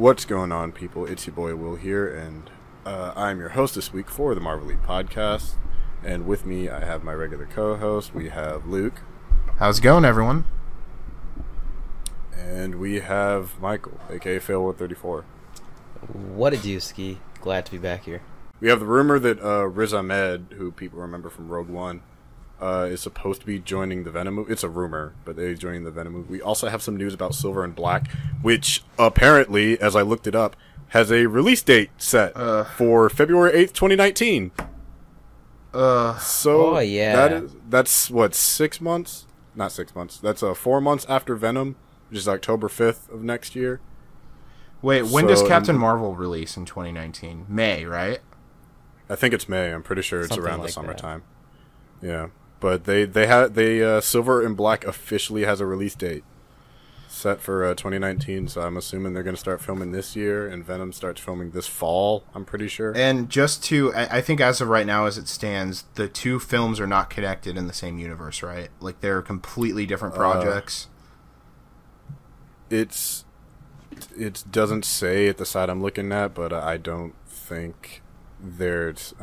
What's going on, people? It's your boy Will here, and I'm your host this week for the Marvelite podcast. And with me, I have my regular co-host. We have Luke. How's it going, everyone? And we have Michael, aka Fail134. What a dooski. Glad to be back here. We have the rumor that Riz Ahmed, who people remember from Rogue One, is supposed to be joining the Venom movie. It's a rumor, but they're joining the Venom movie. We also have some news about Silver and Black, which apparently, as I looked it up, has a release date set for February 8th, 2019. So, oh, yeah. That's what, 6 months? Not 6 months. That's 4 months after Venom, which is October 5th of next year. Wait, when does Captain Marvel release in 2019? May, right? I think it's May. I'm pretty sure it's Something around like the summertime. That. Yeah. But they Silver and Black officially has a release date set for 2019, so I'm assuming they're going to start filming this year, and Venom starts filming this fall, I'm pretty sure. And just to, I think as of right now, as it stands, the two films are not connected in the same universe, right? Like, they're completely different projects. It doesn't say at the side I'm looking at, but I don't think there's...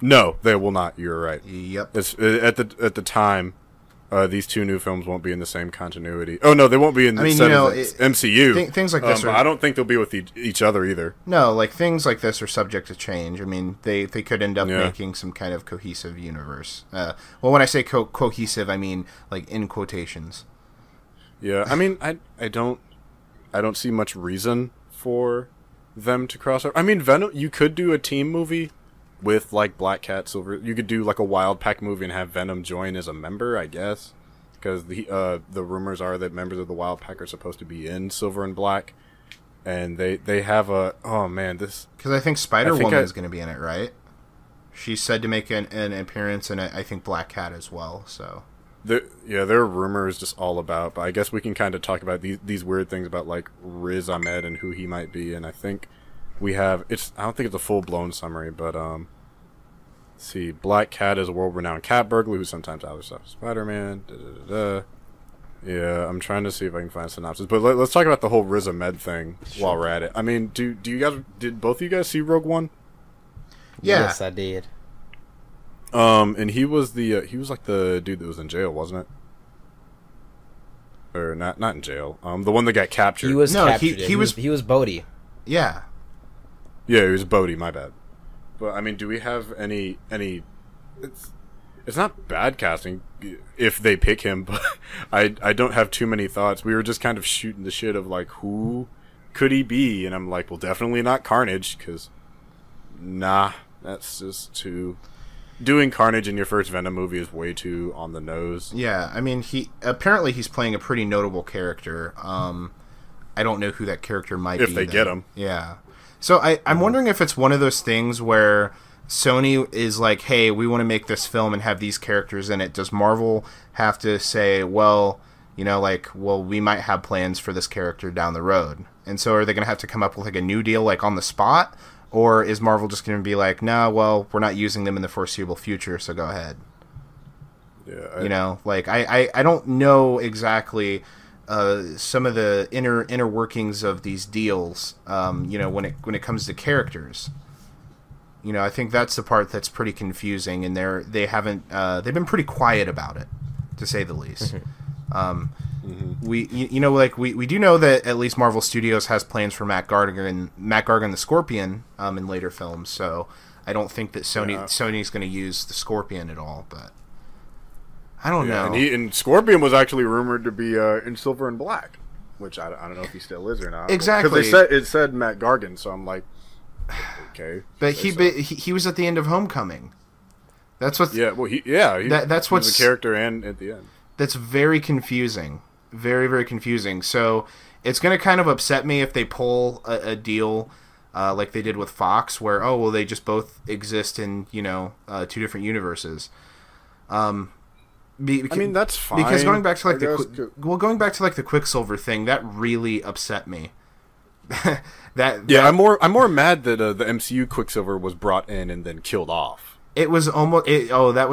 No, they will not. You're right. Yep. It's, at the time, these two new films won't be in the same continuity. Oh no, they won't be in the MCU. Things like this. I don't think they'll be with each other either. No, like things like this are subject to change. I mean, they could end up making some kind of cohesive universe. Well, when I say cohesive, I mean like in quotations. Yeah, I mean, I don't see much reason for them to cross over. I mean, Venom. You could do a team movie with like Black Cat, Silver. You could do like a Wild Pack movie and have Venom join as a member, I guess, because the rumors are that members of the Wild Pack are supposed to be in Silver and Black, and they have a because I think Spider-Woman is going to be in it, right? She's said to make an appearance, and I think Black Cat as well. So there are rumors just all about, but I guess we can kind of talk about these weird things about like Riz Ahmed and who he might be, and I think. We have I don't think it's a full-blown summary, but let's see. Black Cat is a world-renowned cat burglar who sometimes out stuff Spider-Man. Yeah, I'm trying to see if I can find a synopsis. But let's talk about the whole Riz Ahmed thing while we're at it. I mean, did both of you guys see Rogue One? Yeah. Yes, I did. And he was like the dude that was in jail, wasn't it? Or not in jail. The one that got captured. He was captured. He was Bodhi. Yeah. Yeah, it was Bodhi, my bad. But, I mean, do we have any... It's not bad casting if they pick him, but I don't have too many thoughts. We were just kind of shooting the shit of, like, who could he be? And I'm like, well, definitely not Carnage, because, nah, that's just too... Doing Carnage in your first Venom movie is way too on the nose. Yeah, I mean, apparently he's playing a pretty notable character. I don't know who that character might be. If they get him. Yeah. So I'm wondering if it's one of those things where Sony is like, hey, we want to make this film and have these characters in it. Does Marvel have to say, well, we might have plans for this character down the road? And so are they going to have to come up with like a new deal like on the spot? Or is Marvel just going to be like, no, well, we're not using them in the foreseeable future, so go ahead. Yeah. I don't know exactly... some of the inner workings of these deals, when it comes to characters, I think that's the part that's pretty confusing, and they've been pretty quiet about it, to say the least. We do know that at least Marvel Studios has plans for Matt Gargan the Scorpion in later films, so I don't think that Sony's going to use the Scorpion at all, but. I don't know. And Scorpion was actually rumored to be in Silver and Black, which I don't know if he still is or not. Exactly. Because it said Matt Gargan, so I'm like, okay. But he was at the end of Homecoming. That's what. Yeah. Well, that's what's the character and at the end. That's very confusing. Very, very confusing. So it's going to kind of upset me if they pull a deal like they did with Fox, where they just both exist in two different universes. I mean, that's fine. Because going back to like the Quicksilver thing, that really upset me. I'm more mad that the MCU Quicksilver was brought in and then killed off. It was almost that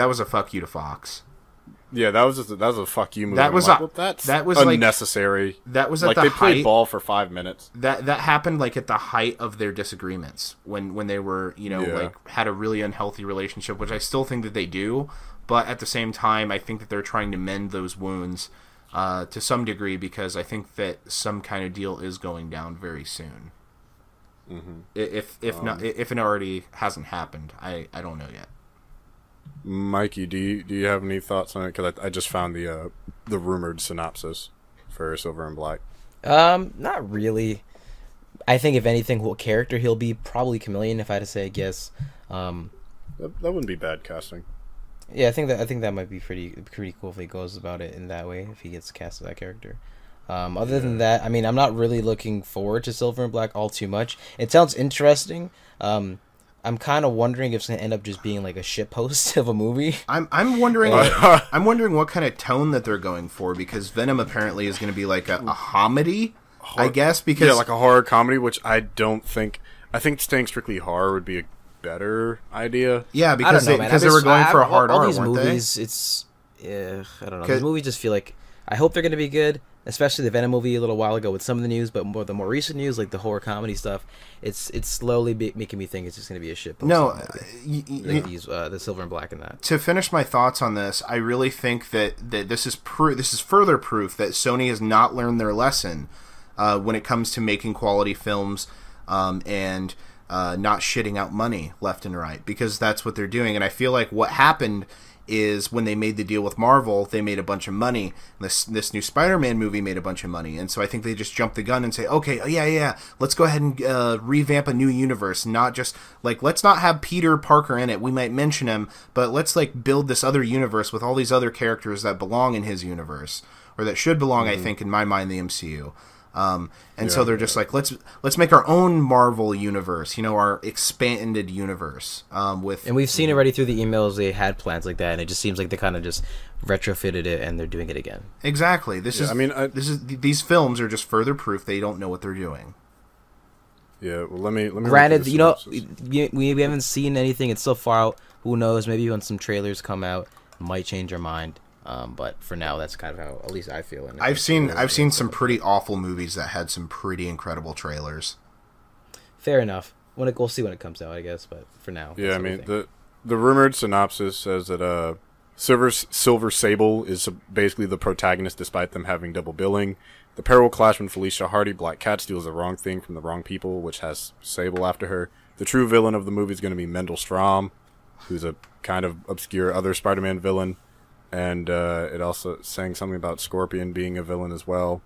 was a fuck you to Fox. Yeah, that was a fuck you movie. That was that's unnecessary. That was at like the they height, played ball for 5 minutes. That happened like at the height of their disagreements when they were like had a really unhealthy relationship, which I still think that they do, but at the same time I think that they're trying to mend those wounds to some degree, because I think that some kind of deal is going down very soon. Mm-hmm. If it already hasn't happened, I don't know yet. Mikey, do you have any thoughts on it? Because I just found the rumored synopsis for Silver and Black. Not really. I think if anything, what character he'll be, probably Chameleon. If I had to say a guess, that wouldn't be bad casting. Yeah, I think that might be pretty cool if he goes about it in that way. If he gets cast as that character. Other than that, I mean, I'm not really looking forward to Silver and Black all too much. It sounds interesting. I'm kind of wondering if it's gonna end up just being like a shitpost of a movie. I'm wondering what kind of tone that they're going for, because Venom apparently is going to be like a comedy, I guess. Because like a horror comedy, which I don't think. I think staying strictly horror would be a better idea. Yeah, because they were going for a hard R, these weren't movies, they? I don't know. These movies just feel like, I hope they're going to be good, especially the Venom movie a little while ago with some of the news, but the more recent news, like the horror comedy stuff, it's slowly making me think it's just going to be a shit. No, the Silver and Black and that. To finish my thoughts on this, I really think that this is further proof that Sony has not learned their lesson when it comes to making quality films and not shitting out money left and right, because that's what they're doing. And I feel like what happened is when they made the deal with Marvel, they made a bunch of money. This new Spider-Man movie made a bunch of money, and so I think they just jumped the gun and say, okay, yeah, let's go ahead and revamp a new universe, not just like, let's not have Peter Parker in it. We might mention him, but let's like build this other universe with all these other characters that belong in his universe, or that should belong, I think, in my mind, the MCU. So they're just like, let's make our own Marvel universe, our expanded universe. And we've seen already through the emails they had plans like that, and it just seems like they kind of just retrofitted it and they're doing it again. Exactly. These films are just further proof they don't know what they're doing. Yeah. Well, let me. Granted, we haven't seen anything. It's so far out. Who knows? Maybe when some trailers come out, might change our mind. But for now, that's kind of how at least I feel. And I've seen some pretty awful movies that had some pretty incredible trailers. Fair enough. We'll see when it comes out, I guess. But for now, yeah. I mean, the rumored synopsis says that Silver Sable is basically the protagonist, despite them having double billing. The pair will clash when Felicia Hardy, Black Cat, steals the wrong thing from the wrong people, which has Sable after her. The true villain of the movie is going to be Mendel Stromm, who's a kind of obscure other Spider-Man villain. And it also saying something about Scorpion being a villain as well.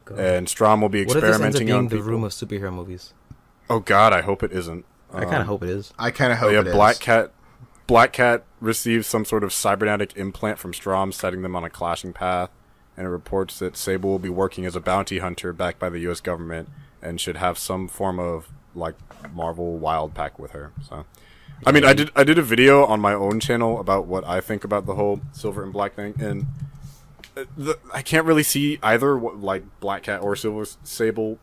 Oh, and Strom will be experimenting what if this ends up being on the people. room of superhero movies? Oh God, I hope it isn't. I kind of hope it is. I kind of hope it is. Black Cat receives some sort of cybernetic implant from Strom, setting them on a clashing path. And it reports that Sable will be working as a bounty hunter backed by the U.S. government and should have some form of like Marvel Wild Pack with her. So. I mean, I did a video on my own channel about what I think about the whole Silver and Black thing, and I can't really see either like Black Cat or Silver Sable,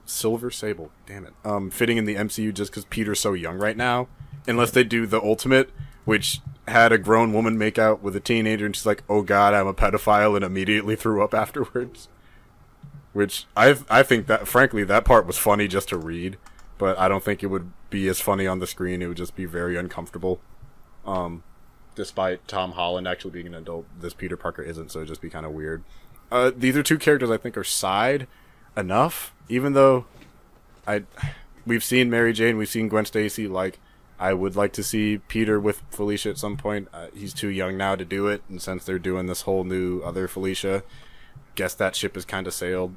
damn it, fitting in the MCU just because Peter's so young right now, unless they do the Ultimate, which had a grown woman make out with a teenager, and she's like, "Oh God, I'm a pedophile," and immediately threw up afterwards. Which I think that frankly that part was funny just to read. But I don't think it would be as funny on the screen. It would just be very uncomfortable. Despite Tom Holland actually being an adult, this Peter Parker isn't, so it'd just be kind of weird. These are two characters I think are side enough, even though we've seen Mary Jane, we've seen Gwen Stacy. Like, I would like to see Peter with Felicia at some point. He's too young now to do it, and since they're doing this whole new other Felicia, guess that ship has kind of sailed.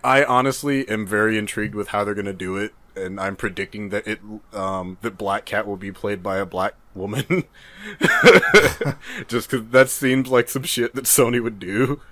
I honestly am very intrigued with how they're going to do it, and I'm predicting that that Black Cat will be played by a black woman. Just because that seems like some shit that Sony would do.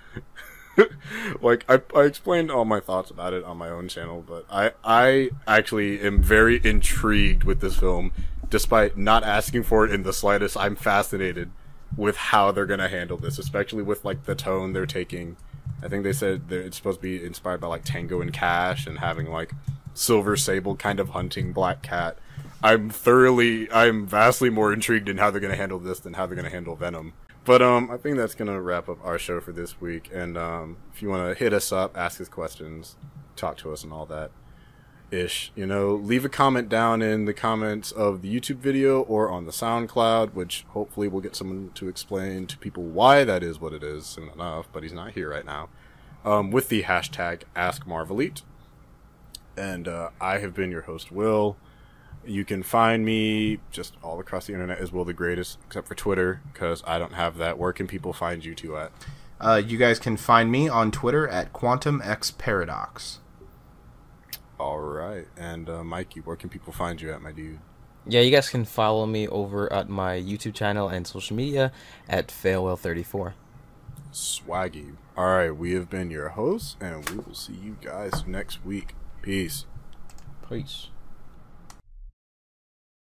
Like, I explained all my thoughts about it on my own channel, but I actually am very intrigued with this film. Despite not asking for it in the slightest, I'm fascinated with how they're going to handle this, especially with, like, the tone they're taking. I think they said it's supposed to be inspired by like Tango and Cash and having like Silver Sable kind of hunting Black Cat. I'm vastly more intrigued in how they're going to handle this than how they're going to handle Venom. But I think that's gonna wrap up our show for this week. And if you want to hit us up, ask us questions, talk to us, and all that ish, leave a comment down in the comments of the YouTube video or on the SoundCloud, which hopefully we'll get someone to explain to people why that is what it is soon enough. But he's not here right now. With the hashtag AskMarvelite. And I have been your host, Will. You can find me just all across the internet as Will the Greatest, except for Twitter, because I don't have that. Where can people find you two at? You guys can find me on Twitter at QuantumXParadox. All right. And Mikey, where can people find you at, my dude? Yeah, you guys can follow me over at my YouTube channel and social media at Failwell34. Swaggy. All right, we have been your hosts, and we will see you guys next week. Peace. Peace.